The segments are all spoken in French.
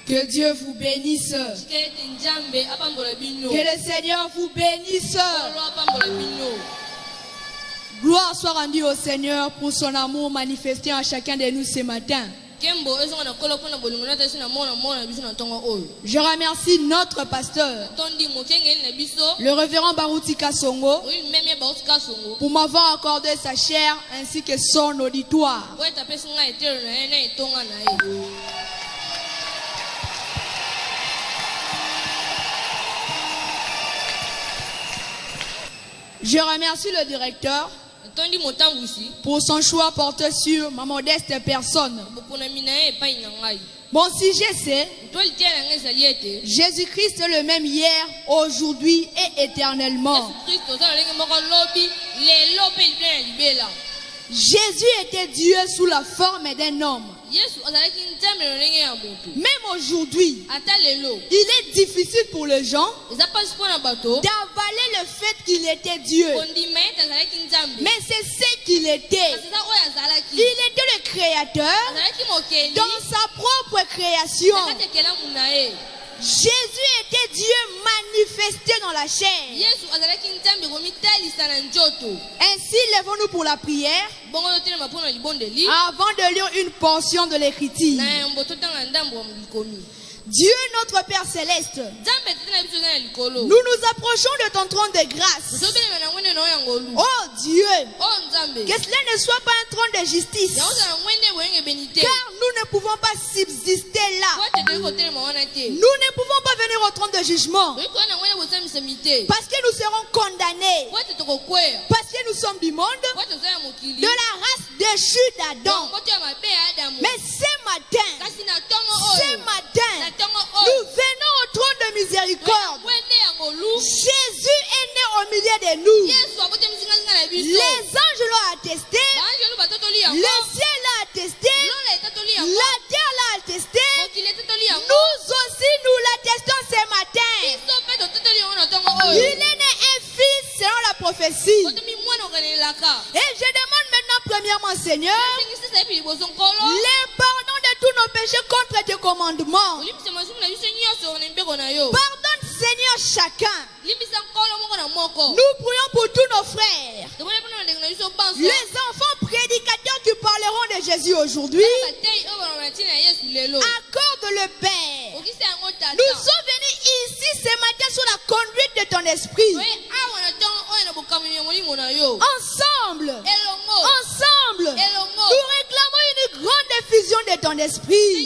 Que Dieu vous bénisse. Que le Seigneur vous bénisse. Gloire soit rendue au Seigneur pour son amour manifesté en chacun de nous ce matin. Je remercie notre pasteur, le révérend Baroutika Songo, pour m'avoir accordé sa chair ainsi que son auditoire. Je remercie le directeur pour son choix porté sur ma modeste personne. Mon sujet c'est Jésus-Christ est le même hier, aujourd'hui et éternellement. Jésus était Dieu sous la forme d'un homme. Même aujourd'hui, il est difficile pour les gens d'avaler le fait qu'il était Dieu. Mais c'est ce qu'il était. Il était le créateur dans sa propre création. Jésus était Dieu manifesté dans la chair. Ainsi, lèvons-nous pour la prière avant de lire une portion de l'Écriture. Dieu notre Père Céleste, nous nous approchons de ton trône de grâce. Oh Dieu, que cela ne soit pas un trône de justice, car nous ne pouvons pas subsister là. Nous ne pouvons pas venir au trône de jugement, parce que nous serons condamnés, parce que nous sommes du monde, de la race déchue d'Adam. Mais ce matin, nous venons au trône de miséricorde. Jésus est né au milieu de nous. Les anges l'ont attesté, le ciel l'a attesté, la terre l'a attesté. Nous aussi nous l'attestons ce matin. Il est né un fils selon la prophétie. Et je demande maintenant premièrement, Seigneur, les pardons de tous nos péchés contre tes commandements. Pardonne, Seigneur, chacun. Nous prions pour tous nos frères, les enfants prédicateurs qui parleront de Jésus aujourd'hui. Accorde le Père. Nous sommes venus ici ce matin sous la conduite de ton esprit. Ensemble, nous réclamons une grande diffusion de ton esprit.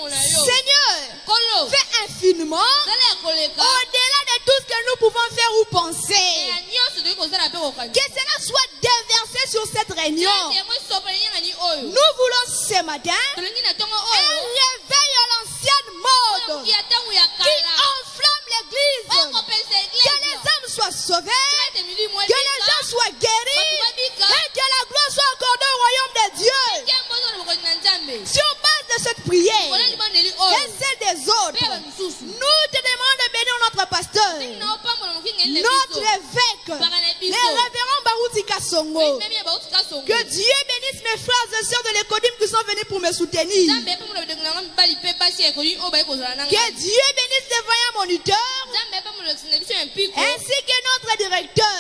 Seigneur, fais infiniment au-delà de tout ce que nous pouvons faire ou penser. Que cela soit déversé sur cette réunion. Nous voulons ce matin un réveil à l'ancienne mode qui enflamme l'église. Que les âmes soient sauvées, que les gens soient guéris et que la gloire soit accordée au royaume de Dieu. Sur base de cette prière et celle des autres, nous te demandons de bénir notre pasteur, notre évêque, le révérend Baroutika Songo. Que Dieu bénisse mes frères et sœurs de l'Écodim qui sont venus pour me soutenir. Que Dieu bénisse les voyants moniteurs ainsi que notre directeur.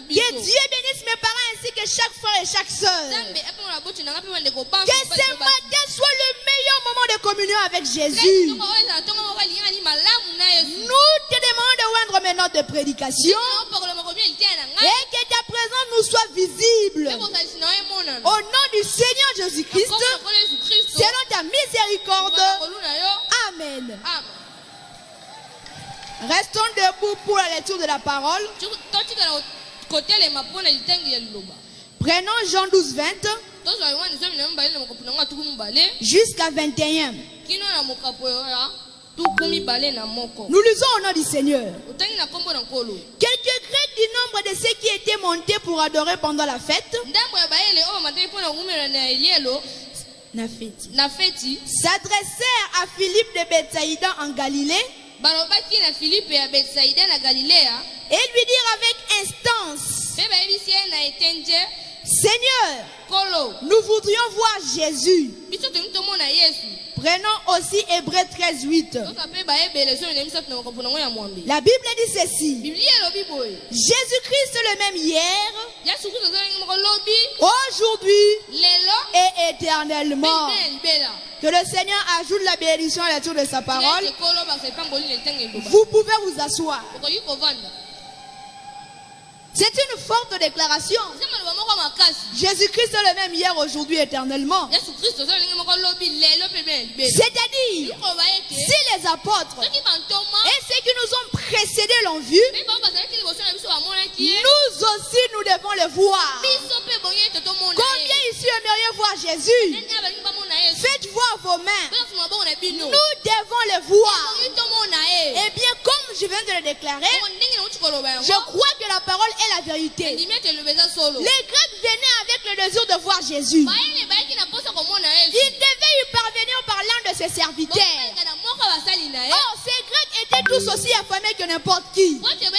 Que Dieu bénisse mes parents ainsi que chaque frère et chaque sœur. Que ce matin soit le meilleur moment de communion avec Jésus. Nous te demandons de rendre mes notes de prédication et que ta présence nous soit visible. Au nom du Seigneur Jésus-Christ, selon ta miséricorde. Amen. Restons debout pour la lecture de la parole. Prenons Jean 12, 20 jusqu'à 21. Nous lisons au nom du Seigneur. Quelques Grecs du nombre de ceux qui étaient montés pour adorer pendant la fête s'adressèrent à Philippe de Bethsaïda en Galilée et lui dirent avec instance: Seigneur, nous voudrions voir Jésus. Prenons aussi Hébreux 13:8. La Bible dit ceci. Jésus-Christ est le même hier, aujourd'hui et éternellement. Que le Seigneur ajoute la bénédiction à la lecture de sa parole. Vous pouvez vous asseoir. C'est une forte déclaration. Jésus-Christ est le même hier, aujourd'hui, éternellement. C'est-à-dire, si les apôtres et ceux qui nous ont précédés l'ont vu, nous aussi nous devons le voir. Combien ici aimeriez voir Jésus? Faites voir vos mains. Nous devons le voir. Et bien, comme je viens de le déclarer, je crois que la parole est la vérité. Les Grecs venaient avec le désir de voir Jésus. Ils devaient y parvenir par l'un de ses serviteurs. Or, ces Grecs étaient tous aussi affamés que n'importe qui. Leur désir.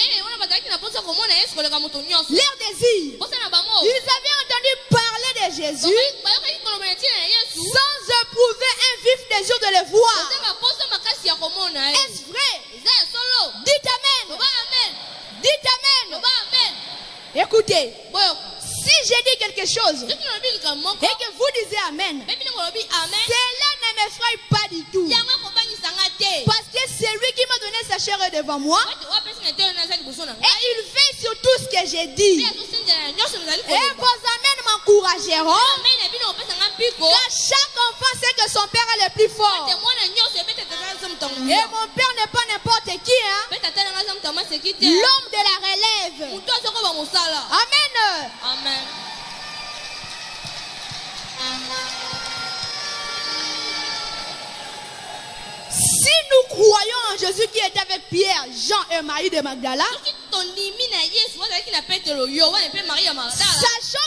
Ils avaient entendu parler de Jésus sans éprouver un vif désir de le voir. Est-ce vrai? Dites Amen. Dites Amen. Écoutez, si j'ai dit quelque chose et que vous disiez Amen, cela ne m'effraie pas du tout. Parce que c'est lui qui m'a donné sa chair devant moi et il fait sur tout ce que j'ai dit. Et vos Amen m'encourageront. Car chaque enfant sait que son père est le plus fort. Et mon père n'est pas n'importe qui, hein? L'homme de la relève. Amen. Amen. Si nous croyons en Jésus qui était avec Pierre, Jean et Marie de Magdala, sachant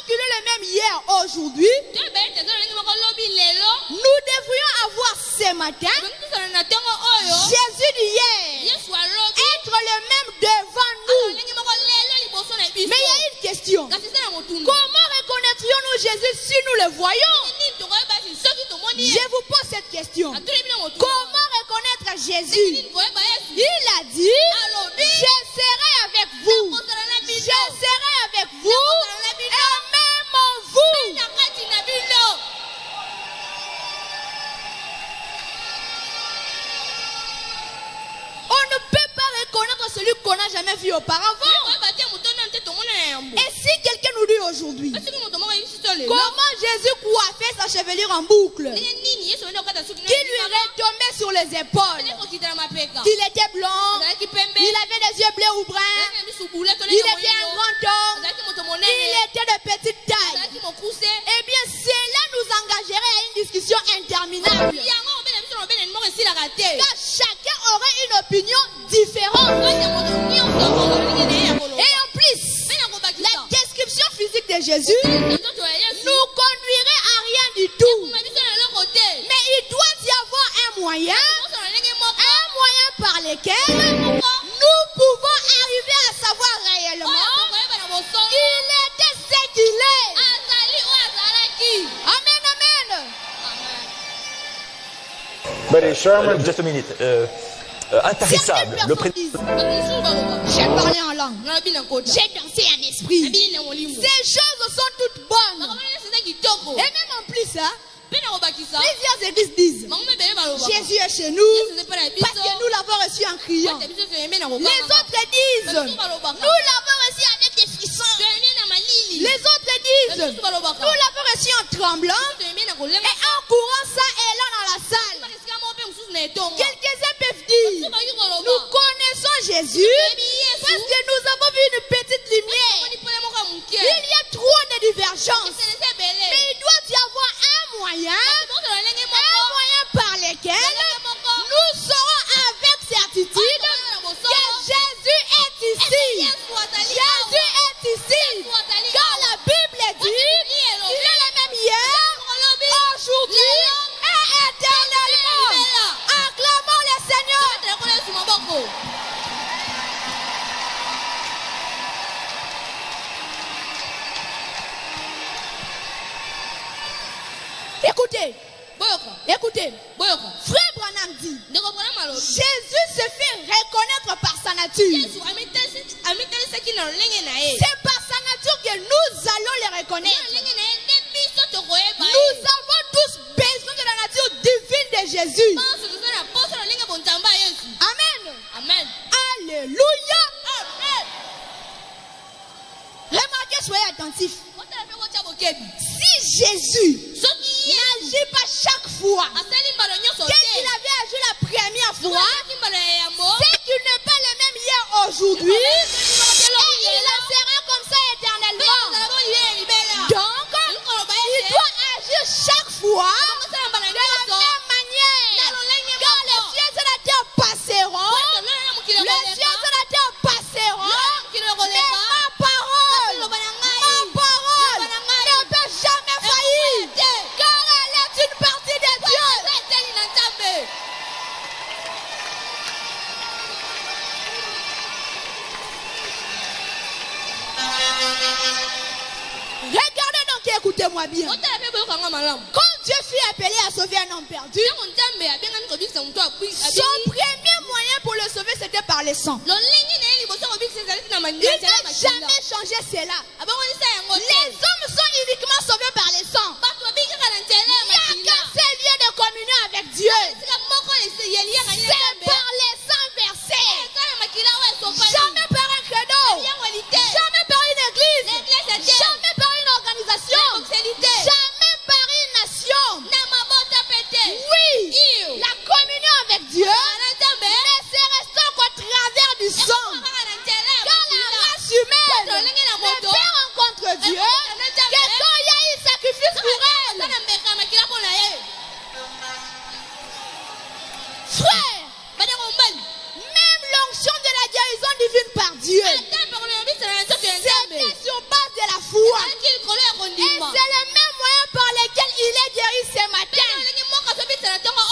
qu'il est le même hier, aujourd'hui, nous devrions avoir ce matin Jésus d'hier, être le même devant nous. Mais il y a une question. Comment reconnaîtrions-nous Jésus si nous le voyons? Je vous pose cette question. Comment reconnaître Jésus? Il a dit, je serai avec vous. Je serai avec vous et même en vous. On ne peut pas reconnaître celui qu'on n'a jamais vu auparavant. Et si quelqu'un nous dit aujourd'hui, comment Jésus coiffait sa chevelure en boucle, qui lui retombait sur les épaules, qu'il était blanc, il avait des yeux bleus ou bruns, il était un grand homme, il était de petite taille, eh bien cela nous engagerait à une discussion interminable. Car chacun aurait une opinion différente. Et en plus, la description physique de Jésus nous conduirait à rien du tout. Mais il doit y avoir un moyen par lequel nous pouvons arriver à savoir réellement qu'il était ce qu'il est. Amen, amen. But Sherman, Just a minute. Intarissable. Le J'ai parlé en langue. J'ai dansé en esprit. Ces choses sont toutes bonnes. Et même en plus, hein, plusieurs églises disent Jésus est chez nous parce que nous l'avons reçu en criant. Les autres disent nous l'avons reçu avec des frissons. Les autres disent nous l'avons reçu en tremblant et en courant ça et là dans la salle. Quelques-uns peuvent dire nous connaissons Jésus parce que nous avons vu une petite lumière. Il y a trop de divergences. Mais il doit y avoir un moyen par lequel nous saurons avec certitude que Jésus est ici. Jésus est ici. Car la Bible dit qu'il est le même hier, aujourd'hui et éternellement. Acclamons le Seigneur. Écoutez, frère Branham dit, Jésus se fait reconnaître par sa nature. C'est par sa nature que nous allons les reconnaître. Nous avons tous besoin de la nature divine de Jésus. Amen. Amen. Alléluia. Amen. Remarquez, soyez attentifs. Si Jésus n'agit pas chaque fois qu'il avait agi la première fois, c'est qu'il n'est pas le même hier aujourd'hui, et il en sera comme ça éternellement. Donc, il doit agir chaque fois de la même manière. Car les cieux et la terre passeront, les cieux et la terre passeront, mais ma parole ne peut jamais faillir, car elle est une partie de Dieu. Regardez donc et écoutez-moi bien. Quand Dieu fut appelé à sauver un homme perdu, son premier moyen pour le sauver, c'était par le sang. Il n'a jamais changé cela. Les hommes sont uniquement sauvés par le sang. Il n'y a qu'un seul lieu de communion avec Dieu. C'est par les sangs versés. Jamais par un credo. Jamais par une église. Jamais par une organisation. Jamais par une nation. Oui, la communion avec Dieu ne se restera qu'au travers du sang. Car la race humaine ne peut rencontrer Dieu que quand il y a eu sacrifice pour elle. Frère, même l'onction de la guérison divine par Dieu, c'était sur base de la foi. Et c'est le même moyen par lequel il est guéri ce matin.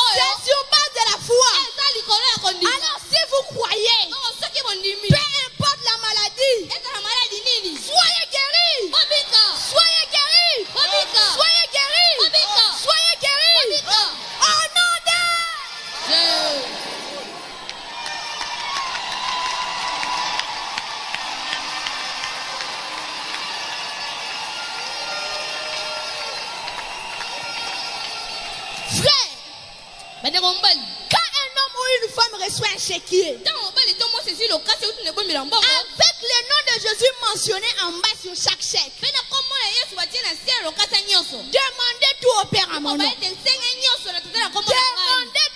C'est sur base de la foi. Alors si vous croyez, peu importe la maladie, soyez guéris. Soyez guéris. Soyez guéris. Soyez guéris. Au nom de frère, quand un homme ou une femme reçoit un chéquier, avec le nom de Jésus mentionné en bas sur chaque chèque, demandez tout au Père à mon nom. Demandez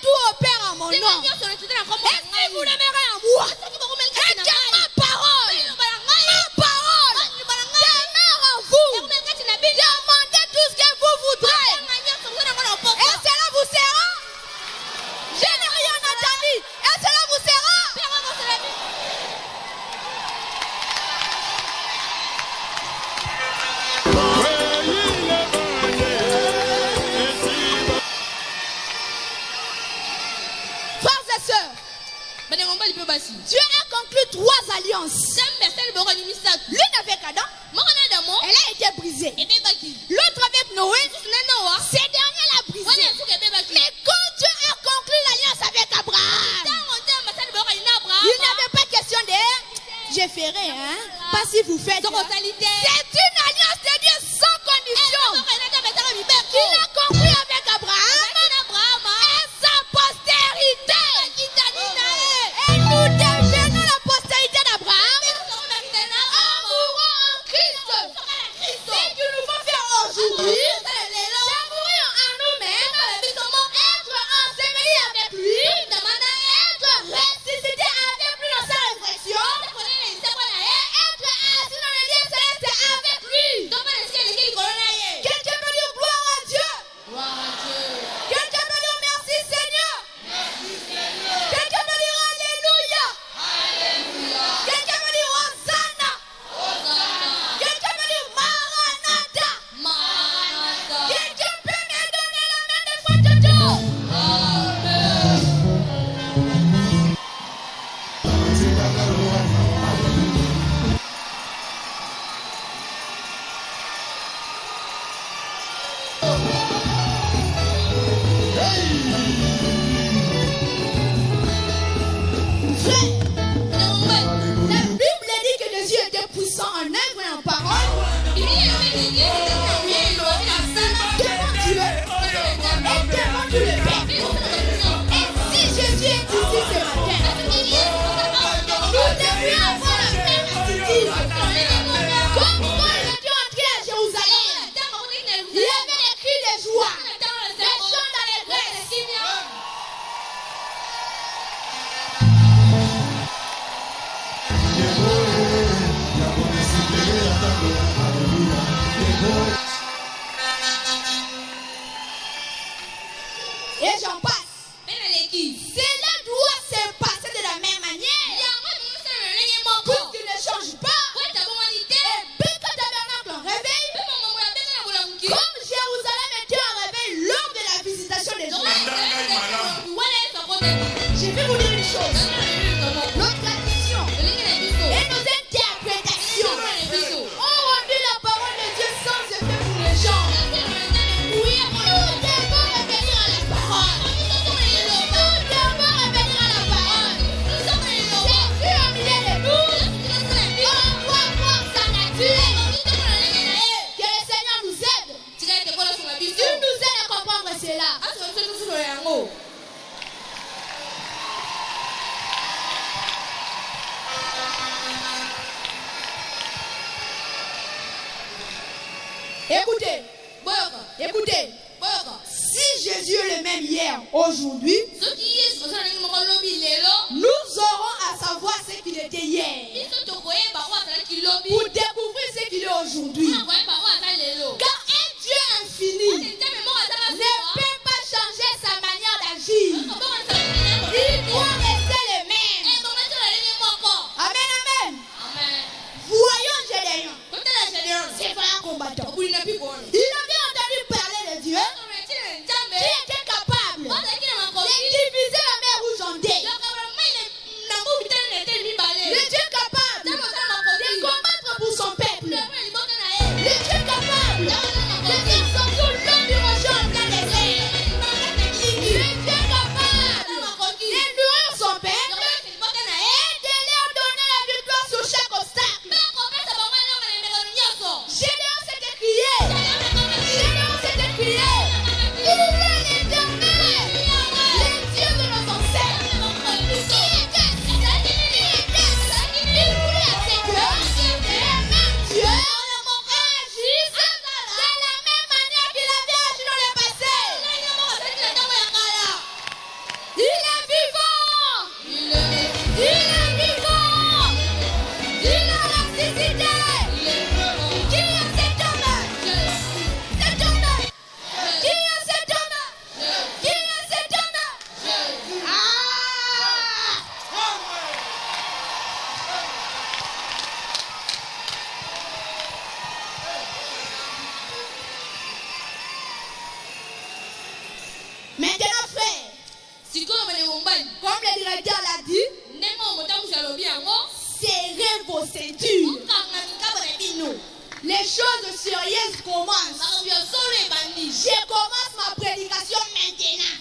tout au Père à mon nom. Et si vous demeurez en moi, et que ma parole demeure en vous, demandez tout ce que vous voudrez. Et cela vous sera. Je n'ai rien entendu. Et cela vous sera. Frères et sœurs, Dieu a conclu 3 alliances. L'une avec Adam, elle a été brisée. L'autre avec Noé, ce dernier l'a brisée. Mais quand Dieu a conclu l'alliance avec Abraham, il n'avait pas question de je ferai, hein? Pas si vous faites. C'est une alliance de Dieu sans condition. Il a conclu avec Abraham et sa postérité. Et nous devenons la postérité d'Abraham en mourant en Christ. Ce que nous devons faire aujourd'hui, c'est mourir en nous-mêmes, être enseveli avec lui, être ressuscité avec lui dans sa résurrection, et être assis dans les lieux célestes avec lui. La Bible dit que Jésus était puissant en œuvre et en parole. Devant Dieu et devant tout le peuple. Et si Jésus est ici ce matin, nous devrions avoir la même attitude. Comme quand nous étions entrés à Jérusalem, il y avait des cris de joie, des chants d'allégresse. Et j'en passe. Cela doit se passer de la même manière. Pour qu'il ne change pas. Et puis que tabernacle en réveil. Comme Jérusalem était en réveil lors de la visitation des jours. Je vais vous dire une chose. Nos traditions et nos interprétations ont rendu la parole de Dieu sans effet pour les gens. Nous devons revenir à la parole. Nous devons revenir à la parole. Jésus a mis les nous. On doit voir sa nature. Que le Seigneur nous aide. Il nous aide à comprendre cela. Écoutez, écoutez, si Jésus est le même hier, aujourd'hui, nous aurons à savoir ce qu'il était hier pour découvrir ce qu'il est aujourd'hui. Car un Dieu infini ne peut pas changer sa manière d'agir. Il doit rester le même. Amen, amen. Voyons Gédéon. C'est vrai un combattant. Il avait entendu parler de Dieu qui était capable de diviser la mer rouge en deux. Le Dieu capable de combattre pour son peuple. Le Dieu capable de faire sortir l'homme du rocher en plein désert. Le Dieu capable d'endurer son peuple et de leur donner la victoire sur chaque obstacle. Gédéon s'était crié. Il est l'Éternel, le Dieu de nos ancêtres. Il voulait à ce que le même Dieu agisse de la même manière qu'il avait agi dans le passé. Il est vivant. Il est vivant. Il a ressuscité. Qui est cet homme? Cet homme. Qui est cet homme? Qui est cet homme? Ah! Maintenant, frère, comme le directeur l'a dit, serrez vos ceintures. Les choses sérieuses commencent. Je commence ma prédication maintenant.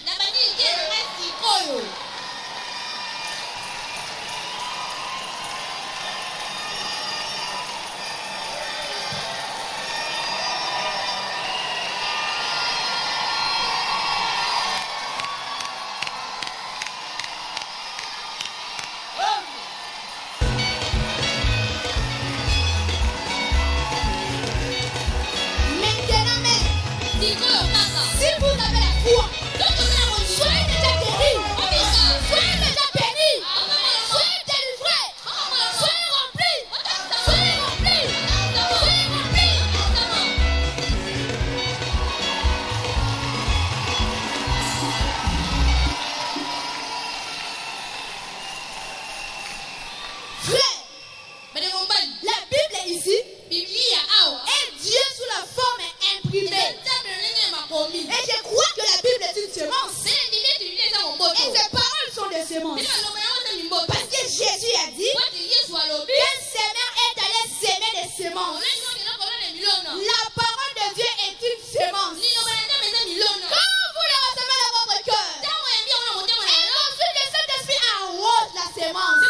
Si vous avez la foi, soyez déjà guéris, soyez déjà bénis, soyez délivrés, soyez remplis, soyez remplis, soyez remplis. Frère, la Bible est ici, et Dieu sous la forme imprimée. Et je crois que la Bible est une semence. Et ces paroles sont des semences. Parce que Jésus a dit qu'un semeur est allé semer des semences. La parole de Dieu est une semence. Quand vous la recevez dans votre cœur, et ensuite le Saint-Esprit arrose la semence.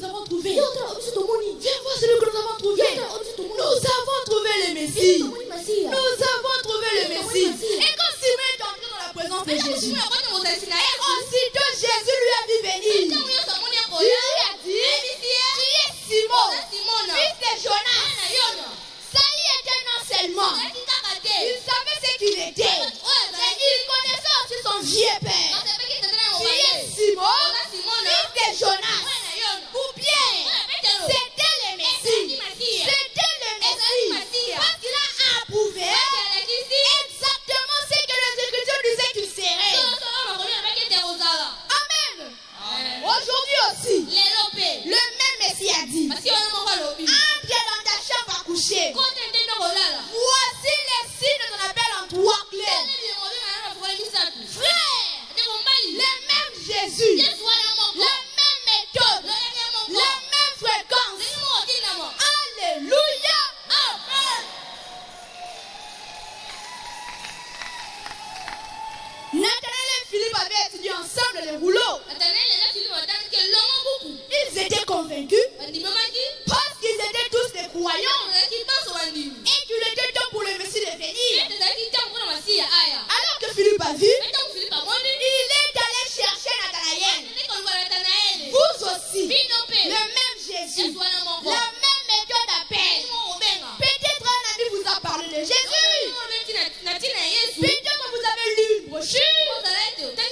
nous avons trouvé. Viens voir celui que nous avons trouvé. Nous avons trouvé le Messie. Nous avons trouvé le Messie. Et quand Simon est entré dans la présence de Jésus, et aussitôt Jésus lui a vu venir. Il lui a dit, tu es Simon, fils de Jonas. Ça y était non seulement. Il savait ce qu'il était. Mais il connaissait aussi son vieux père. Tu es Simon, fils de Jonas. Ou bien, c'était le Messie. C'était le Messie. Parce qu'il a approuvé exactement ce que les Écritures disaient qu'il serait. Amen. Aujourd'hui aussi, le même Messie a dit, entre dans ta chambre à coucher. Voici les signes de ton appel en trois clés. Frère, le même Jésus, la même méthode, la même fréquence. Alléluia. Nathanaël et Philippe avaient étudié ensemble les rouleaux. Ils étaient convaincus parce qu'ils étaient tous des croyants et qu'il était temps pour le Messie de venir. Alors que Philippe a vu, il est allé chercher Nathanaël. Vous aussi, le même Jésus, la même méthode d'appel. Peut-être un ami vous a parlé de Jésus. Peut-être vous avez lu une brochure. Peut-être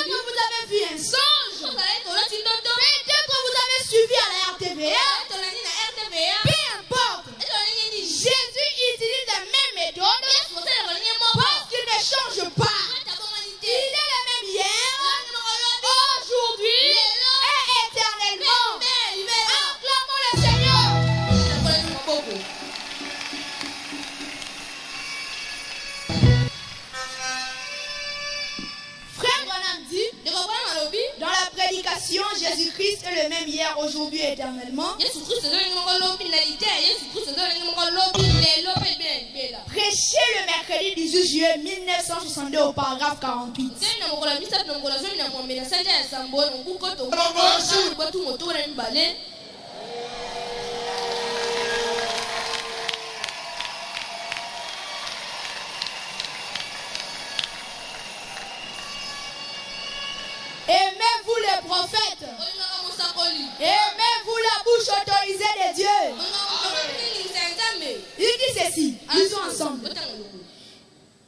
vous avez vu un songe. Peut-être vous avez suivi à la RTVA. Peu importe. Jésus utilise la même méthode parce qu'il ne change pas. Il est le même hier, aujourd'hui et éternellement. Acclamons le Seigneur. Frère Branham dit, dans la prédication, Jésus-Christ est le même hier, aujourd'hui et éternellement. Prêché le mercredi 18 juillet 1962 au paragraphe 48. Aimez-vous les prophètes. Aimez-vous la bouche autorisée de Dieu. Il dit ceci. Ils sont ensemble.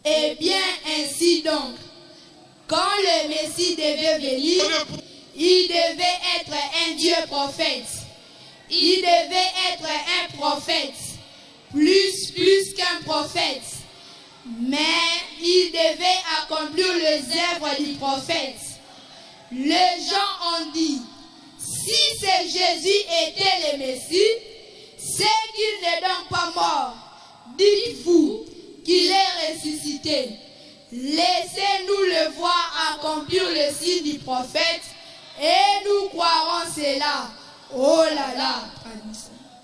Eh bien, ainsi donc, quand le Messie devait venir, il devait être un Dieu prophète. Il devait être un prophète. Plus qu'un prophète. Mais il devait accomplir les œuvres du prophète. Les gens ont dit, si ce Jésus était le Messie, c'est qu'il n'est donc pas mort. Dites-vous qu'il est ressuscité. Laissez-nous le voir accomplir le signe du prophète et nous croirons cela. Oh là là.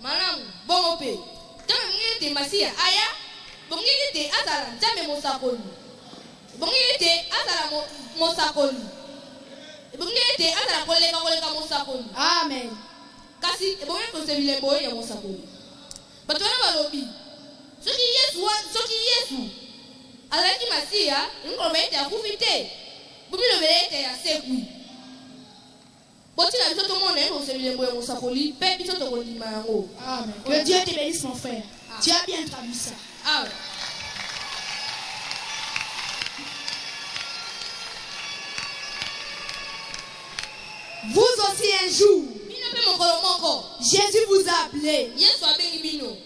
Madame, bon opé. Tant que tu es Messie, aya, bon que tu es azala, jamais mon sakoli. Bon que tu es azala mon sakoli. Amen. Kasi eboye konsebile boye ya mosakoli. Batwana balobi. Soki Yesu alaki Masia, ngomete akufite. Bumilo belete ya sekui. Botina biso to mona konsebile boye mosakoli, pe biso to kolima yango. Amen. Que Dieu te bénisse mon frère. Tu as bien traduit ça. Amen. Vous aussi un jour, Jésus vous a appelé.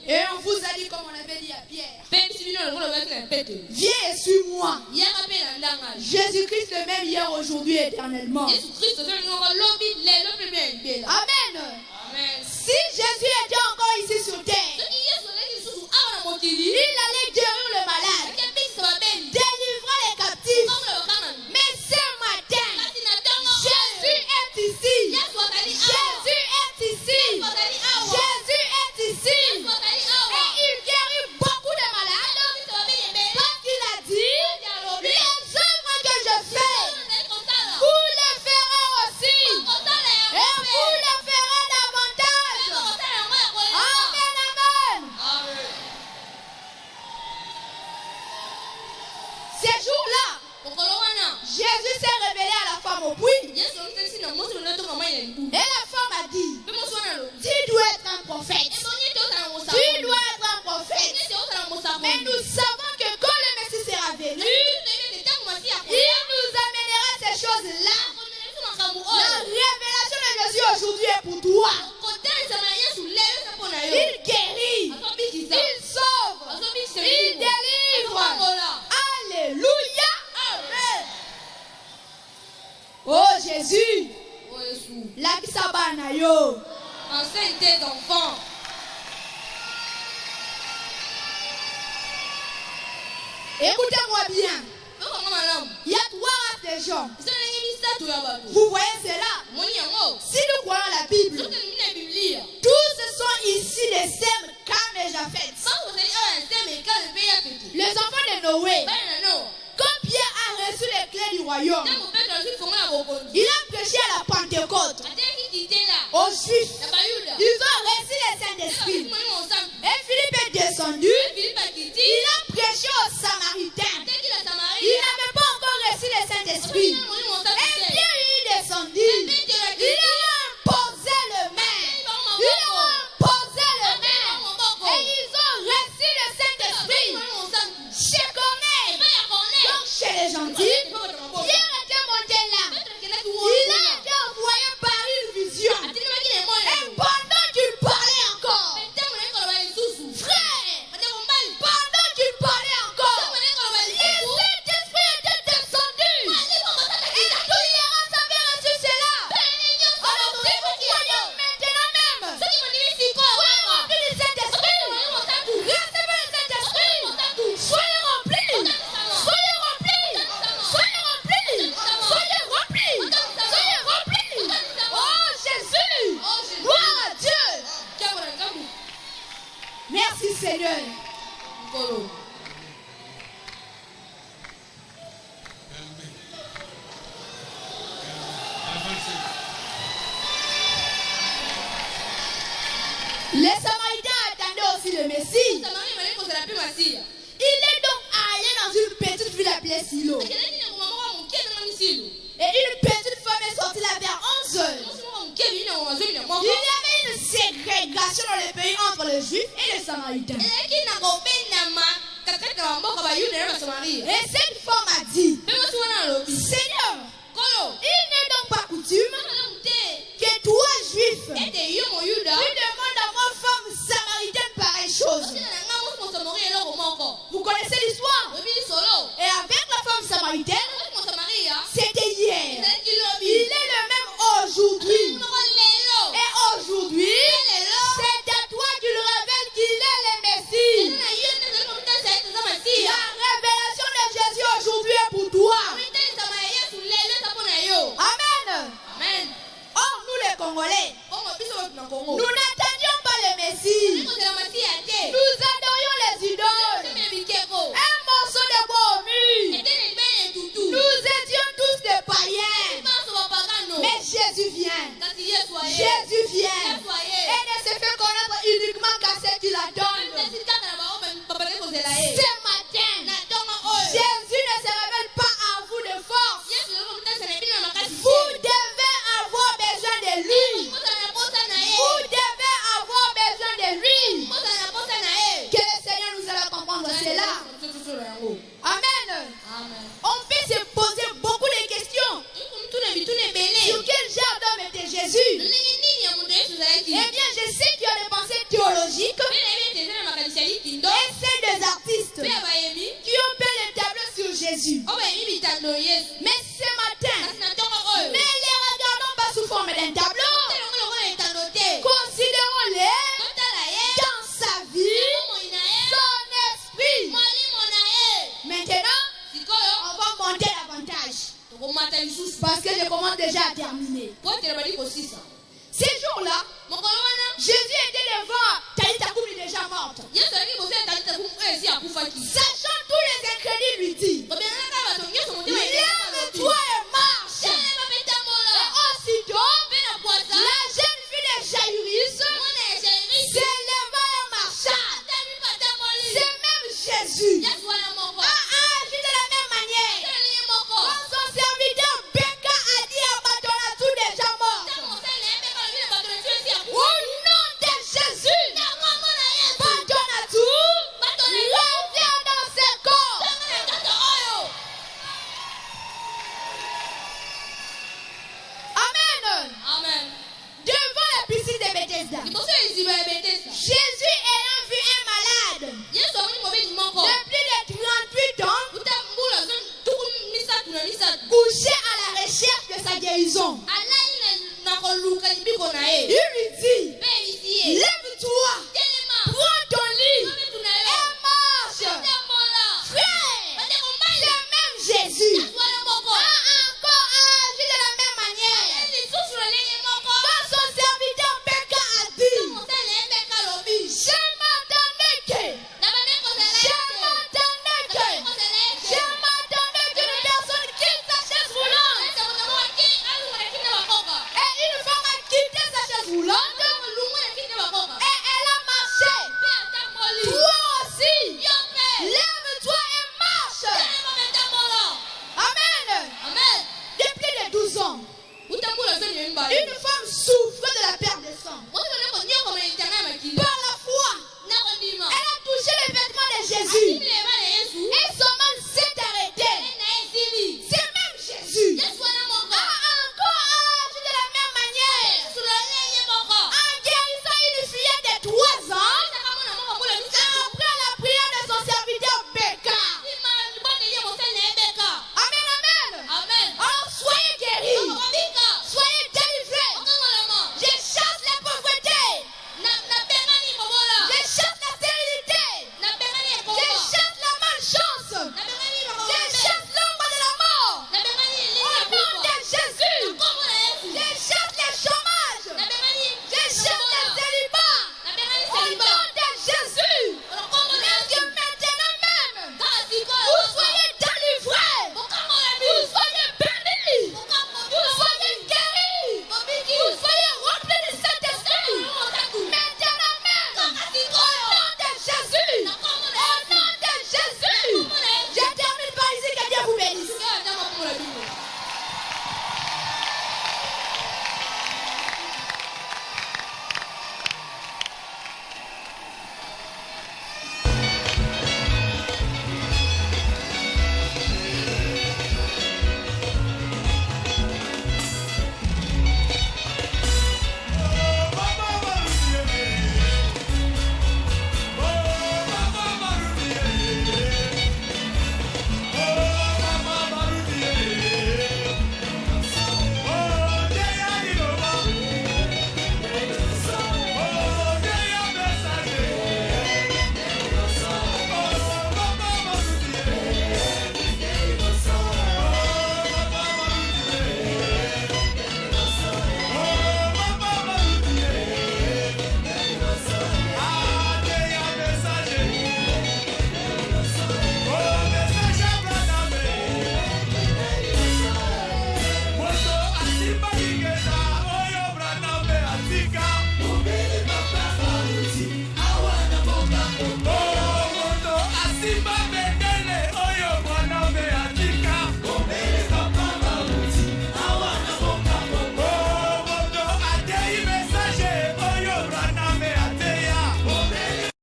Et on vous a dit comme on avait dit à Pierre. Viens et suis-moi. Jésus-Christ le même hier, aujourd'hui et éternellement. Amen. Si Jésus était encore ici sur terre, il allait guérir le malade, délivrer les captifs. Mais ce matin, Jésus est ici. Jésus est ici. Jésus est ici. Et il guérit beaucoup de malades. Parce qu'il a dit, les œuvres que je fais, vous les ferez aussi. Et vous les ferez pour toi. Il guérit. Il sauve. Il délivre. Alléluia. Amen. Oh Jésus. La kisabanayo. Enseigne tes enfants. Écoutez-moi bien. Il y a 3 races de gens. Vous voyez cela? Si nous croyons la Bible, tous sont ici les Sem, Cam et Japheth. Les enfants de Noé. Quand Pierre a reçu les clés du royaume, il a prêché à la Pentecôte aux Juifs. Ils ont reçu le Saint-Esprit. Et Philippe est descendu. Il a prêché aux Samaritains. Il n'avait pas encore reçu le Saint-Esprit. Et Pierre est descendu. Il leur a imposé le main. Il leur a imposé le main. Et ils ont reçu le Saint-Esprit. Chez Corneille. Donc chez les gentils, Pierre était monté là. Il a été envoyé par une vision. Et pendant qu'il parlait encore, frère, pendant qu'il parlait encore, le Saint-Esprit était descendu. Et tolérance avait reçu cela. Alors si vous croyez maintenant même, soyez remplis du Saint-Esprit. Recevez le Saint-Esprit. Soyez remplis. Soyez remplis. Soyez remplis. Soyez remplis. Soyez remplis. Oh Jésus. Gloire à Dieu. Merci Seigneur. Les Samaritains attendaient aussi le Messie. Il est donc allé dans une petite ville appelée Silo. Et une petite femme est sortie là vers 11 heures. Il y avait une ségrégation dans le pays entre les Juifs et les Samaritains. Et cette femme a dit, Seigneur, il n'est donc pas coutume que toi, Juif, tu demandes à moi, femme samaritaine, pareille chose. Vous connaissez l'histoire? Et avec la femme samaritaine, c'était hier. Il est le même aujourd'hui. Et aujourd'hui, c'est à toi qu'il révèle qu'il est le Messie. La révélation de Jésus aujourd'hui est pour toi. Amen. Or, nous les Congolais, nous n'attendions pas le Messie. Nous adorions les idoles. Un morceau de bois au mur. Nous étions tous des païens. Mais Jésus vient. Jésus vient. Et ne se fait connaître uniquement qu'à ceux qui la donnent. Ce matin, Jésus ne se révèle pas à vous de force. Vous devez avoir besoin de lui. Vous devez avoir besoin de lui. Que le Seigneur nous aide à comprendre cela. Amen. On peut se poser beaucoup de questions. Sur quel genre d'homme était Jésus? Eh bien, je sais qu'il y a des pensées théologiques et celles des artistes qui ont peint les tableaux sur Jésus. Mais ce matin, ne les regardons pas sous forme d'un tableau. Considérons-les dans sa vie, son esprit. Maintenant, on va monter davantage. Parce que je commence déjà à terminer. Ces jours-là, Jésus était devant Talita Koum déjà morte. Sachant tous les ingrédients, lui dit, lève-toi et marche. Et aussitôt, la jeune fille de Jaïrus s'éleva et marcha. C'est même Jésus a agi de la même manière. Quand son serviteur Becca a dit à Batonatou déjà mort, au nom de Jésus, Batonatou, reviens Jésus ayant vu un malade de plus de 38 ans couché à la recherche de sa guérison, il